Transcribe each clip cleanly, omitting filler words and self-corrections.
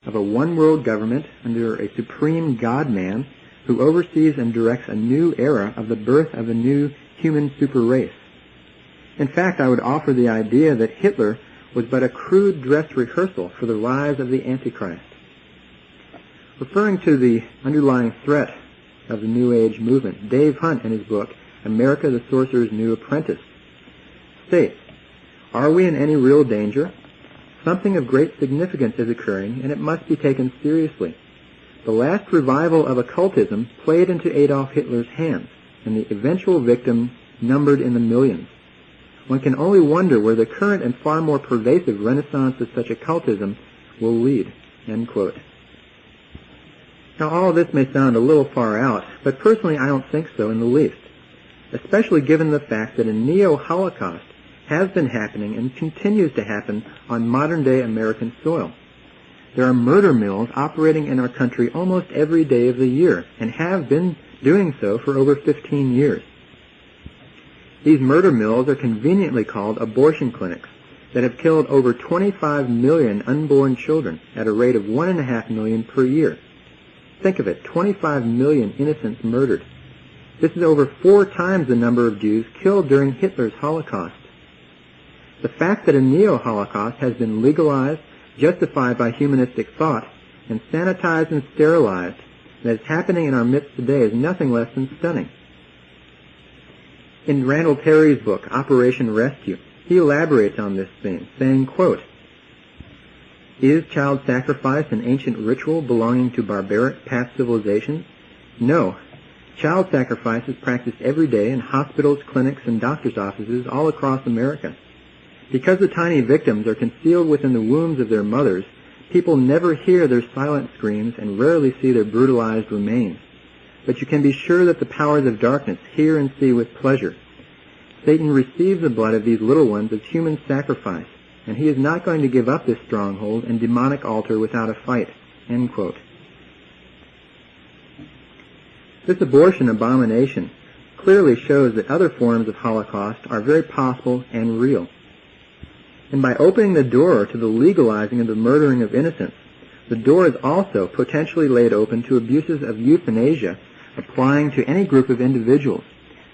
of a one-world government under a supreme God-man who oversees and directs a new era of the birth of a new human super race. In fact, I would offer the idea that Hitler was but a crude dress rehearsal for the rise of the Antichrist. Referring to the underlying threat of the New Age movement, Dave Hunt, in his book, America the Sorcerer's New Apprentice, states, "Are we in any real danger? Something of great significance is occurring, and it must be taken seriously. The last revival of occultism played into Adolf Hitler's hands, and the eventual victims numbered in the millions. One can only wonder where the current and far more pervasive renaissance of such occultism will lead." End quote. Now, all of this may sound a little far out, but personally I don't think so in the least, especially given the fact that a neo-holocaust has been happening and continues to happen on modern-day American soil. There are murder mills operating in our country almost every day of the year, and have been doing so for over 15 years. These murder mills are conveniently called abortion clinics that have killed over 25 million unborn children at a rate of 1.5 million per year. Think of it, 25 million innocents murdered. This is over 4 times the number of Jews killed during Hitler's Holocaust. The fact that a neo-holocaust has been legalized, justified by humanistic thought, and sanitized and sterilized, that is happening in our midst today is nothing less than stunning. In Randall Terry's book, Operation Rescue, he elaborates on this theme, saying, quote, "Is child sacrifice an ancient ritual belonging to barbaric past civilizations? No. Child sacrifice is practiced every day in hospitals, clinics, and doctors' offices all across America. Because the tiny victims are concealed within the wombs of their mothers, people never hear their silent screams and rarely see their brutalized remains. But you can be sure that the powers of darkness hear and see with pleasure. Satan receives the blood of these little ones as human sacrifice, and he is not going to give up this stronghold and demonic altar without a fight." End quote. This abortion abomination clearly shows that other forms of Holocaust are very possible and real. And by opening the door to the legalizing of the murdering of innocents, the door is also potentially laid open to abuses of euthanasia applying to any group of individuals,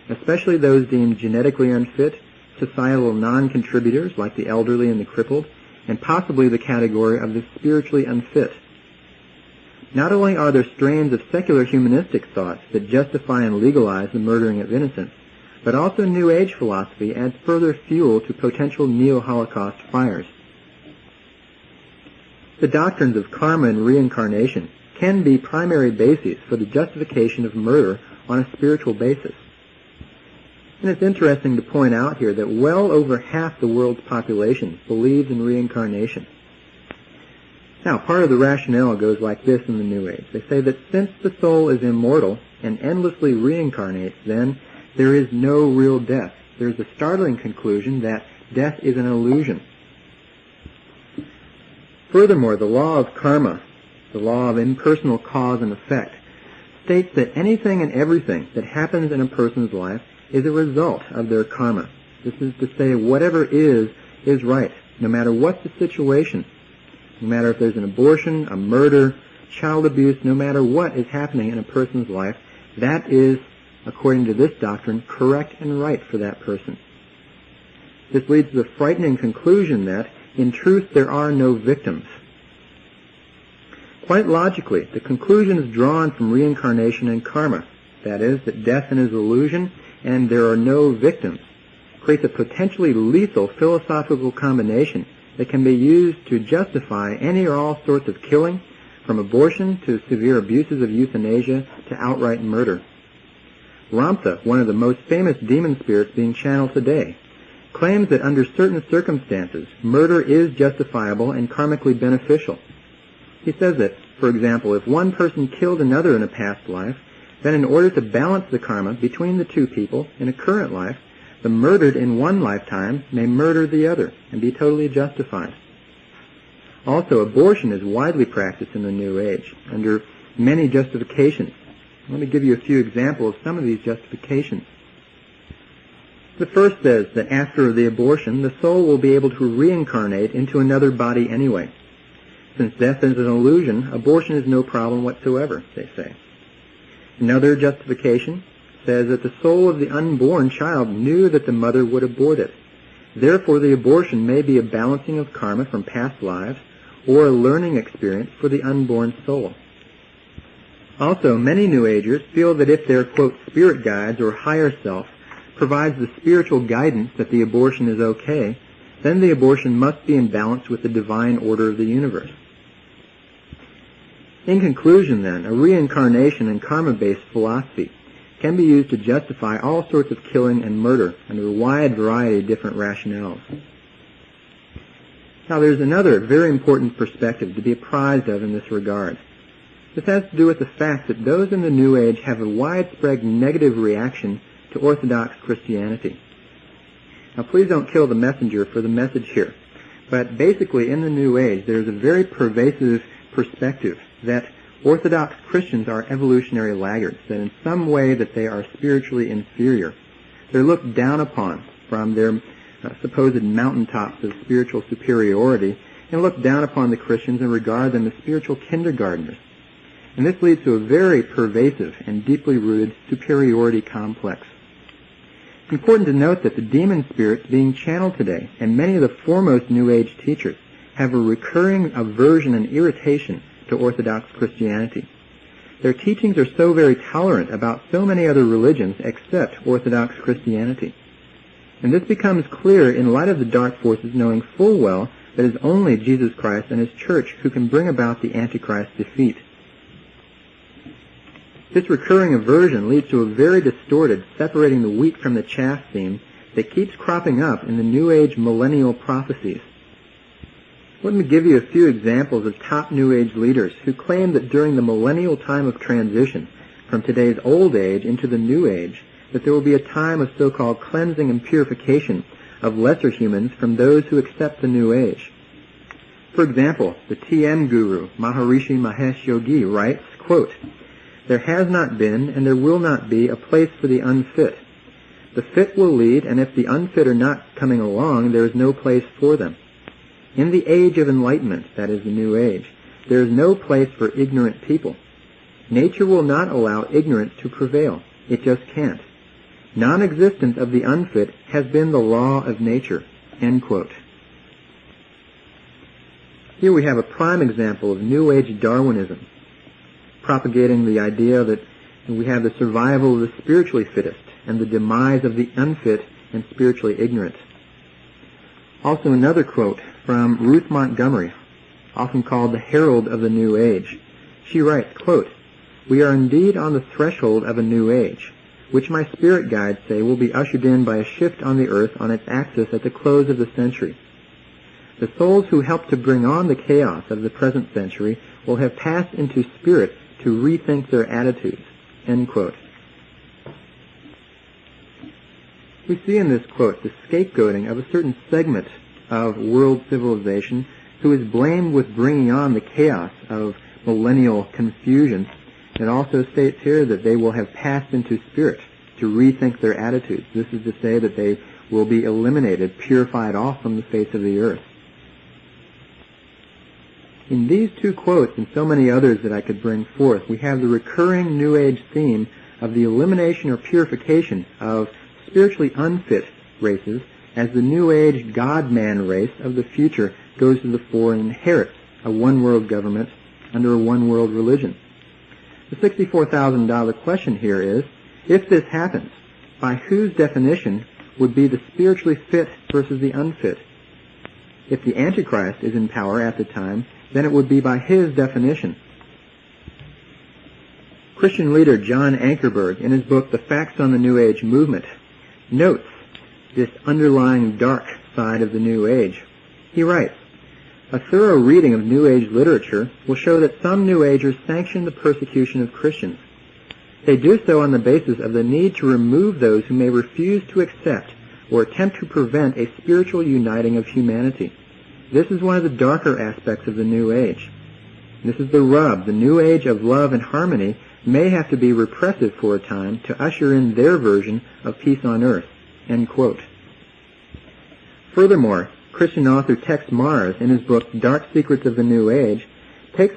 especially those deemed genetically unfit, societal non-contributors like the elderly and the crippled, and possibly the category of the spiritually unfit. Not only are there strains of secular humanistic thoughts that justify and legalize the murdering of innocents, but also New Age philosophy adds further fuel to potential neo-Holocaust fires. The doctrines of karma and reincarnation can be primary bases for the justification of murder on a spiritual basis. And it's interesting to point out here that well over half the world's population believes in reincarnation. Now, part of the rationale goes like this in the New Age. They say that since the soul is immortal and endlessly reincarnates, then there is no real death. There's a startling conclusion that death is an illusion. Furthermore, the law of karma, the law of impersonal cause and effect, states that anything and everything that happens in a person's life is a result of their karma. This is to say, whatever is right, no matter what the situation. No matter if there's an abortion, a murder, child abuse, no matter what is happening in a person's life, that is, according to this doctrine, correct and right for that person. This leads to the frightening conclusion that, in truth, there are no victims. Quite logically, the conclusion is drawn from reincarnation and karma, that is, that death is an illusion and there are no victims, creates a potentially lethal philosophical combination that can be used to justify any or all sorts of killing, from abortion to severe abuses of euthanasia to outright murder. Ramtha, one of the most famous demon spirits being channeled today, claims that under certain circumstances, murder is justifiable and karmically beneficial. He says that, for example, if one person killed another in a past life, then in order to balance the karma between the two people in a current life, the murdered in one lifetime may murder the other and be totally justified. Also, abortion is widely practiced in the New Age under many justifications. Let me give you a few examples of some of these justifications. The first says that after the abortion, the soul will be able to reincarnate into another body anyway. Since death is an illusion, abortion is no problem whatsoever, they say. Another justification says that the soul of the unborn child knew that the mother would abort it. Therefore, the abortion may be a balancing of karma from past lives or a learning experience for the unborn soul. Also, many New Agers feel that if their, quote, spirit guides or higher self provides the spiritual guidance that the abortion is okay, then the abortion must be in balance with the divine order of the universe. In conclusion, then, a reincarnation and karma-based philosophy can be used to justify all sorts of killing and murder under a wide variety of different rationales. Now, there's another very important perspective to be apprised of in this regard. This has to do with the fact that those in the New Age have a widespread negative reaction to Orthodox Christianity. Now, please don't kill the messenger for the message here, but basically in the New Age there's a very pervasive perspective that Orthodox Christians are evolutionary laggards, that in some way that they are spiritually inferior. They're looked down upon from their supposed mountaintops of spiritual superiority and look down upon the Christians and regard them as spiritual kindergartners. And this leads to a very pervasive and deeply rooted superiority complex. It's important to note that the demon spirits being channeled today, and many of the foremost New Age teachers, have a recurring aversion and irritation to Orthodox Christianity. Their teachings are so very tolerant about so many other religions except Orthodox Christianity. And this becomes clear in light of the dark forces knowing full well that it is only Jesus Christ and His Church who can bring about the Antichrist defeat. This recurring aversion leads to a very distorted separating the wheat from the chaff theme that keeps cropping up in the New Age millennial prophecies. Let me give you a few examples of top New Age leaders who claim that during the millennial time of transition from today's old age into the New Age, that there will be a time of so-called cleansing and purification of lesser humans from those who accept the New Age. For example, the TM guru, Maharishi Mahesh Yogi, writes, quote, "There has not been and there will not be a place for the unfit. The fit will lead, and if the unfit are not coming along, there is no place for them. In the age of enlightenment, that is the New Age, there is no place for ignorant people. Nature will not allow ignorance to prevail. It just can't. Non-existence of the unfit has been the law of nature." End quote. Here we have a prime example of New Age Darwinism, propagating the idea that we have the survival of the spiritually fittest and the demise of the unfit and spiritually ignorant. Also another quote from Ruth Montgomery, often called the herald of the New Age. She writes, quote, "We are indeed on the threshold of a new age, which my spirit guides say will be ushered in by a shift on the earth on its axis at the close of the century. The souls who help to bring on the chaos of the present century will have passed into spirit to rethink their attitudes." End quote. We see in this quote the scapegoating of a certain segment of world civilization who is blamed with bringing on the chaos of millennial confusion. It also states here that they will have passed into spirit to rethink their attitudes. This is to say that they will be eliminated, purified off from the face of the earth. In these two quotes and so many others that I could bring forth, we have the recurring New Age theme of the elimination or purification of spiritually unfit races as the New Age God-man race of the future goes to the fore and inherits a one-world government under a one-world religion. The $64,000 question here is, if this happens, by whose definition would be the spiritually fit versus the unfit? If the Antichrist is in power at the time, then it would be by his definition. Christian leader John Ankerberg, in his book The Facts on the New Age Movement, notes this underlying dark side of the New Age. He writes, "A thorough reading of New Age literature will show that some New Agers sanction the persecution of Christians. They do so on the basis of the need to remove those who may refuse to accept or attempt to prevent a spiritual uniting of humanity. This is one of the darker aspects of the New Age. This is the rub. The New Age of love and harmony may have to be repressive for a time to usher in their version of peace on earth." End quote. Furthermore, Christian author Tex Mars, in his book Dark Secrets of the New Age, takes the